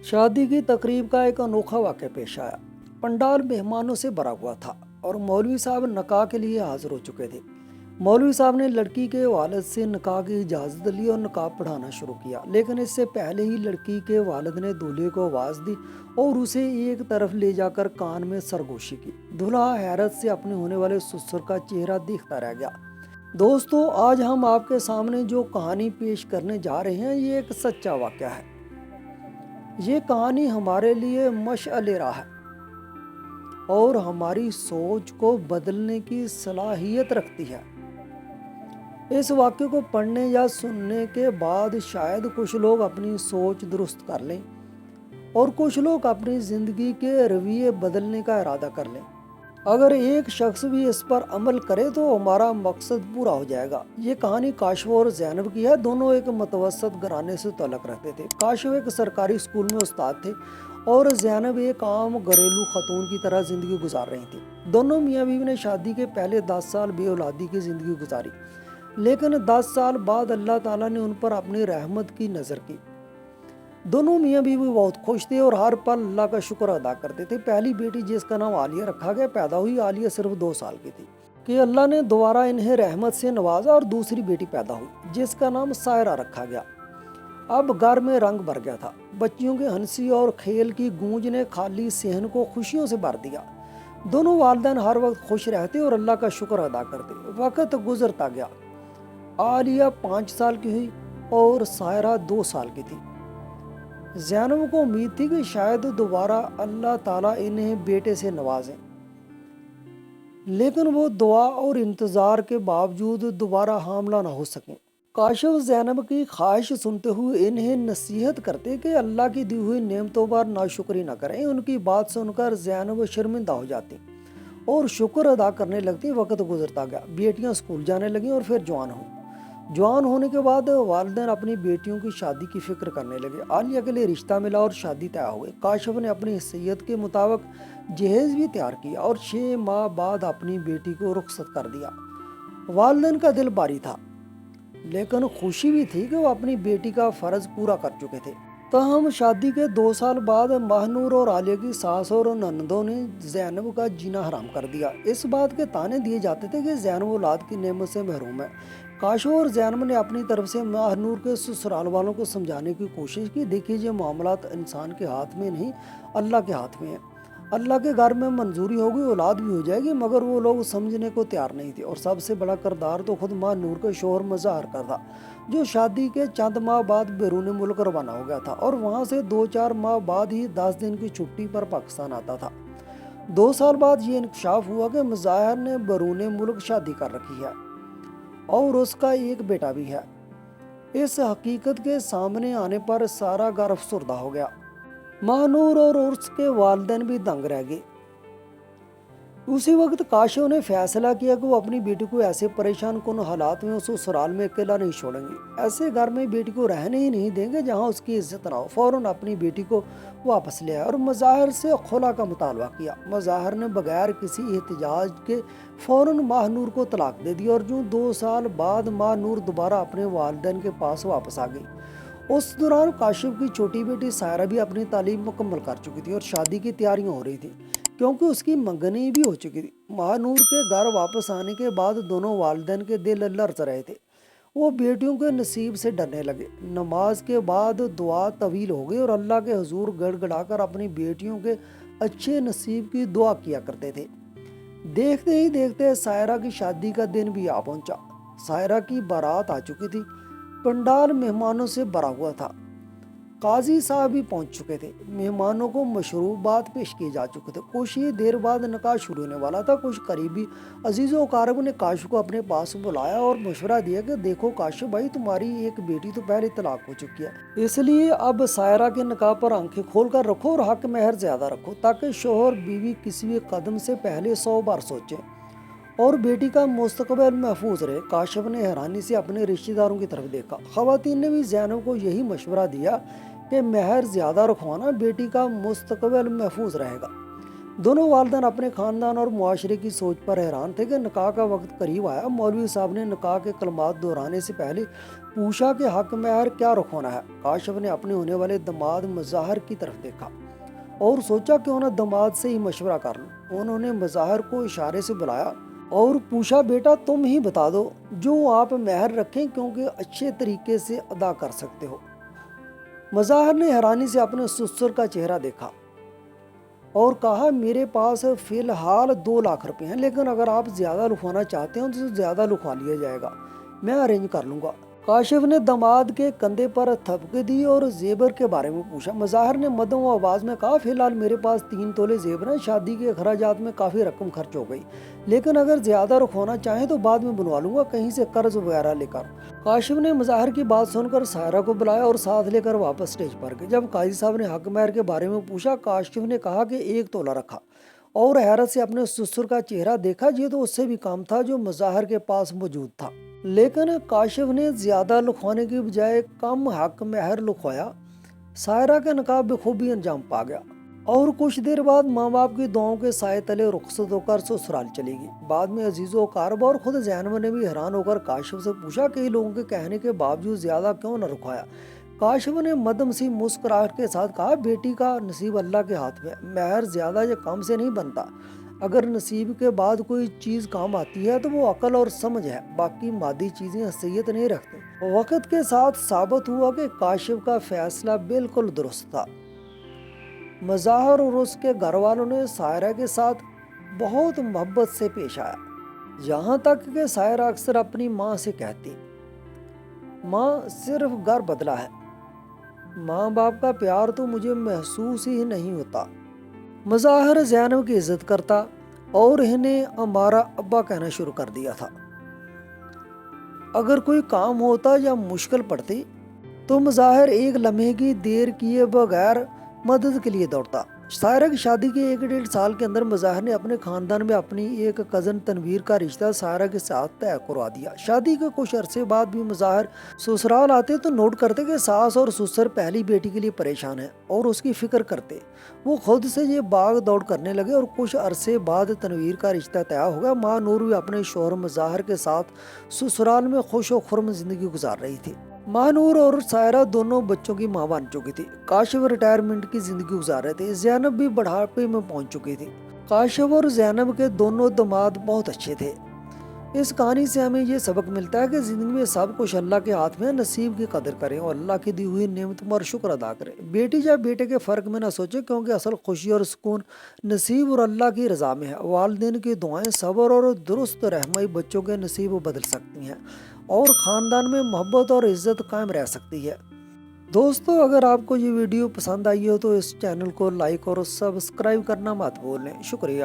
शादी की तकरीब का एक अनोखा वाक़या पेश आया। पंडाल मेहमानों से भरा हुआ था और मौलवी साहब निकाह के लिए हाजिर हो चुके थे। मौलवी साहब ने लड़की के वालिद से निकाह की इजाज़त ली और निकाह पढ़ाना शुरू किया, लेकिन इससे पहले ही लड़की के वालिद ने दूल्हे को आवाज़ दी और उसे एक तरफ ले जाकर कान में सरगोशी की। दूल्हा हैरत से अपने होने वाले ससुर का चेहरा देखता रह गया। दोस्तों, आज हम आपके सामने जो कहानी पेश करने जा रहे हैं, ये एक सच्चा वाक़या है। ये कहानी हमारे लिए मशअल राह है और हमारी सोच को बदलने की सलाहियत रखती है। इस वाक्य को पढ़ने या सुनने के बाद शायद कुछ लोग अपनी सोच दुरुस्त कर लें और कुछ लोग अपनी ज़िंदगी के रवैये बदलने का इरादा कर लें। अगर एक शख्स भी इस पर अमल करे तो हमारा मकसद पूरा हो जाएगा। ये कहानी काशिफ और ज़ैनब की है। दोनों एक मुतवस्सत घराने से ताल्लुक़ रखते थे। काशिफ एक सरकारी स्कूल में उस्ताद थे और ज़ैनब एक आम घरेलू खतून की तरह ज़िंदगी गुजार रही थी। दोनों मियाँ बीवी ने शादी के पहले 10 साल बेऔलादी की ज़िंदगी गुजारी, लेकिन 10 साल बाद अल्लाह ताला ने उन पर अपनी रहमत की नज़र की। दोनों मियाँ बीवी बहुत खुश थे और हर पल अल्लाह का शुक्र अदा करते थे। पहली बेटी, जिसका नाम आलिया रखा गया, पैदा हुई। आलिया सिर्फ 2 साल की थी कि अल्लाह ने दोबारा इन्हें रहमत से नवाजा और दूसरी बेटी पैदा हुई, जिसका नाम सायरा रखा गया। अब घर में रंग भर गया था। बच्चियों के हंसी और खेल की गूंज ने खाली सहन को खुशियों से भर दिया। दोनों वालिदैन हर वक्त खुश रहते और अल्लाह का शुक्र अदा करते। वक्त गुजरता गया। आलिया 5 साल की हुई और सायरा 2 साल की थी। ज़ैनब को उम्मीद थी कि शायद दोबारा अल्लाह ताला इन्हें बेटे से नवाजें, लेकिन वो दुआ और इंतज़ार के बावजूद दोबारा हामला ना हो सकें। काशिफ ज़ैनब की ख्वाहिश सुनते हुए इन्हें नसीहत करते कि अल्लाह की दी हुई नेमतों पर नाशुक्री न करें। उनकी बात सुनकर ज़ैनब शर्मिंदा हो जाती और शुक्र अदा करने लगती। वक्त गुजरता गया। बेटियां स्कूल जाने लगीं और फिर जवान होने के बाद वालिदैन अपनी बेटियों की शादी की फिक्र करने लगे। आलिया के लिए रिश्ता मिला और शादी तय हो गई। काशिफ ने अपनी हैसियत के मुताबिक जहेज भी तैयार किया और 6 माह बाद अपनी बेटी को रुखसत कर दिया। वालिदैन का दिल भारी था, लेकिन खुशी भी थी कि वो अपनी बेटी का फ़र्ज पूरा कर चुके थे। तहम शादी के 2 साल बाद महनूर और आलिया की सास और ननदों ने ज़ैनब का जीना हराम कर दिया। इस बात के ताने दिए जाते थे कि ज़ैनब औलाद की नेमत से महरूम है। काशिफ और ज़ैनब ने अपनी तरफ से महनूर के ससुराल वालों को समझाने की कोशिश की। देखिए, ये मामलात इंसान के हाथ में नहीं, अल्लाह के हाथ में है। अल्लाह के घर में मंजूरी होगी, औलाद भी हो जाएगी, मगर वो लोग समझने को तैयार नहीं थे। और सबसे बड़ा किरदार तो खुद महनूर के शोहर मज़ाहर का था, जो शादी के चंद माह बाद बैरून मुल्क रवाना हो गया था और वहाँ से 2-4 माह बाद ही 10 दिन की छुट्टी पर पाकिस्तान आता था। 2 साल बाद ये इंकशाफ हुआ कि मज़ाहर ने बैरून मुल्क शादी कर रखी है और उसका एक बेटा भी है। इस हकीकत के सामने आने पर सारा घर अफसरदा हो गया। महनूर और उसके वालिदैन भी दंग रह गए। उसी वक्त काशिफ ने फैसला किया कि वो अपनी बेटी को ऐसे परेशान कुन हालात में उस ससुराल में अकेला नहीं छोड़ेंगे। ऐसे घर में बेटी को रहने ही नहीं देंगे जहां उसकी इज्जत ना हो। फौरन अपनी बेटी को वापस ले आया और मज़ाहर से खुला का मुतालबा किया। मज़ाहर ने बगैर किसी एहतजाज के फौरन महनूर को तलाक दे दी और जो 2 साल बाद महनूर दोबारा अपने वालिदैन के पास वापस आ गई। उस दौरान काशिफ की छोटी बेटी सायरा भी अपनी तालीम मुकम्मल कर चुकी थी और शादी की तैयारियां हो रही थी, क्योंकि उसकी मंगनी भी हो चुकी थी। महानूर के घर वापस आने के बाद दोनों वालिदैन के दिल लर्ज रहे थे। वो बेटियों के नसीब से डरने लगे। नमाज के बाद दुआ तवील हो गई और अल्लाह के हुजूर गड़गड़ाकर अपनी बेटियों के अच्छे नसीब की दुआ किया करते थे। देखते ही देखते सायरा की शादी का दिन भी आ पहुंचा। सायरा की बारात आ चुकी थी। पंडाल मेहमानों से भरा हुआ था। काजी साहब भी पहुंच चुके थे। मेहमानों को मशरूबात पेश किए जा चुके थे। कुछ ही देर बाद निकाह शुरू होने वाला था। कुछ करीबी अजीज़ों कारब ने काशिफ को अपने पास बुलाया और मशवरा दिया कि देखो काशिफ भाई, तुम्हारी एक बेटी तो पहले तलाक हो चुकी है, इसलिए अब सायरा के निकाह पर आंखें खोल कर रखो और हक महर ज़्यादा रखो, ताकि शोहर बीवी किसी भी कदम से पहले 100 बार सोचें और बेटी का मुस्तकबिल महफूज रहे। काशिफ ने हैरानी से अपने रिश्तेदारों की तरफ देखा। ख़वातीन ने भी ज़ैनब को यही मशवरा दिया कि महर ज़्यादा रखवाना, बेटी का मुस्तकबिल महफूज रहेगा। دونوں والدین اپنے خاندان اور معاشرے کی سوچ پر حیران تھے کہ نکاح کا وقت قریب آیا۔ مولوی صاحب نے نکاح کے کلمات دہرانے سے پہلے پوچھا کہ حق مہر کیا رخ ہونا ہے۔ کاشف نے اپنے ہونے والے داماد مظاہر کی طرف دیکھا اور سوچا کہ انہیں داماد سے ہی مشورہ کر لوں۔ انہوں نے مظاہر کو اشارے سے بلایا اور پوچھا، بیٹا تم ہی بتا دو جو آپ مہر رکھیں کیونکہ اچھے طریقے سے ادا کر سکتے ہو۔ مظاہر نے حیرانی سے اپنے سسر کا چہرہ دیکھا اور کہا، میرے پاس فی الحال 2 لاکھ روپے ہیں، لیکن اگر آپ زیادہ لکھوانا چاہتے ہیں تو زیادہ لکھوا لیا جائے گا، میں ارینج کر لوں گا۔ کاشف نے داماد کے کندھے پر تھپکی دی اور زیور کے بارے میں پوچھا۔ مظاہر نے مدھم آواز میں کہا، فی الحال میرے پاس 3 تولے زیور ہیں، شادی کے اخراجات میں کافی رقم خرچ ہو گئی، لیکن اگر زیادہ رکھوانا چاہیں تو بعد میں بنوا لوں گا کہیں سے قرض وغیرہ لے کر۔ کاشف نے مظاہر کی بات سن کر سائرہ کو بلایا اور ساتھ لے کر واپس اسٹیج پر گئے۔ جب قاضی صاحب نے حق مہر کے بارے میں پوچھا، کاشف نے کہا کہ 1 تولہ رکھا اور حیرت سے اپنے سسر کا چہرہ دیکھا۔ یہ تو اس سے بھی کم تھا جو مظاہر کے پاس موجود تھا، لیکن کاشف نے زیادہ لکھوانے کی بجائے کم حق مہر لکھوایا۔ سائرہ کا نکاح بخوبی انجام پا گیا اور کچھ دیر بعد ماں باپ کی دعاؤں کے سائے تلے رخصت ہو کر سسرال چلی گئی۔ بعد میں عزیز و اقارب اور خود زینب نے بھی حیران ہو کر کاشف سے پوچھا، کئی لوگوں کے کہنے کے باوجود زیادہ کیوں نہ رکھوایا؟ کاشف نے مدم سی مسکراہٹ کے ساتھ کہا، بیٹی کا نصیب اللہ کے ہاتھ میں، مہر زیادہ یا کم سے نہیں بنتا، اگر نصیب کے بعد کوئی چیز کام آتی ہے تو وہ عقل اور سمجھ ہے، باقی مادی چیزیں حیثیت نہیں رکھتے۔ وقت کے ساتھ ثابت ہوا کہ کاشف کا فیصلہ بالکل درست تھا۔ مظاہر اور اس کے گھر والوں نے سائرہ کے ساتھ بہت محبت سے پیش آیا، یہاں تک کہ سائرہ اکثر اپنی ماں سے کہتی، ماں صرف گھر بدلا ہے، ماں باپ کا پیار تو مجھے محسوس ہی نہیں ہوتا۔ مظاہر زینب کی عزت کرتا اور انہیں ہمارا ابا کہنا شروع کر دیا تھا۔ اگر کوئی کام ہوتا یا مشکل پڑتی تو مظاہر ایک لمحے کی دیر کیے بغیر مدد کے لیے دوڑتا۔ سائرہ کی شادی کے 1.5 سال کے اندر مظاہر نے اپنے خاندان میں اپنی ایک کزن تنویر کا رشتہ سائرہ کے ساتھ طے کروا دیا۔ شادی کے کچھ عرصے بعد بھی مظاہر سسرال آتے تو نوٹ کرتے کہ ساس اور سسر پہلی بیٹی کے لیے پریشان ہیں اور اس کی فکر کرتے۔ وہ خود سے یہ باغ دوڑ کرنے لگے اور کچھ عرصے بعد تنویر کا رشتہ طے ہو گیا۔ ماں نور بھی اپنے شوہر مظاہر کے ساتھ سسرال میں خوش و خرم زندگی گزار رہی تھی۔ ماں نور اور سائرہ دونوں بچوں کی ماں بن چکی تھی۔ کاشف ریٹائرمنٹ کی زندگی گزار رہے تھے۔ زینب بھی بڑھاپے میں پہنچ چکی تھی۔ کاشف اور زینب کے دونوں داماد بہت اچھے تھے۔ اس کہانی سے ہمیں یہ سبق ملتا ہے کہ زندگی میں سب کچھ اللہ کے ہاتھ میں، نصیب کی قدر کریں اور اللہ کی دی ہوئی نعمتوں پر شکر ادا کریں۔ بیٹی یا بیٹے کے فرق میں نہ سوچیں، کیونکہ اصل خوشی اور سکون نصیب اور اللہ کی رضا میں ہے۔ والدین کی دعائیں، صبر اور درست رہنمائی بچوں کے نصیب بدل سکتی ہیں اور خاندان میں محبت اور عزت قائم رہ سکتی ہے۔ دوستو، اگر آپ کو یہ ویڈیو پسند آئی ہو تو اس چینل کو لائک اور سبسکرائب کرنا مت بھولیں۔ شکریہ۔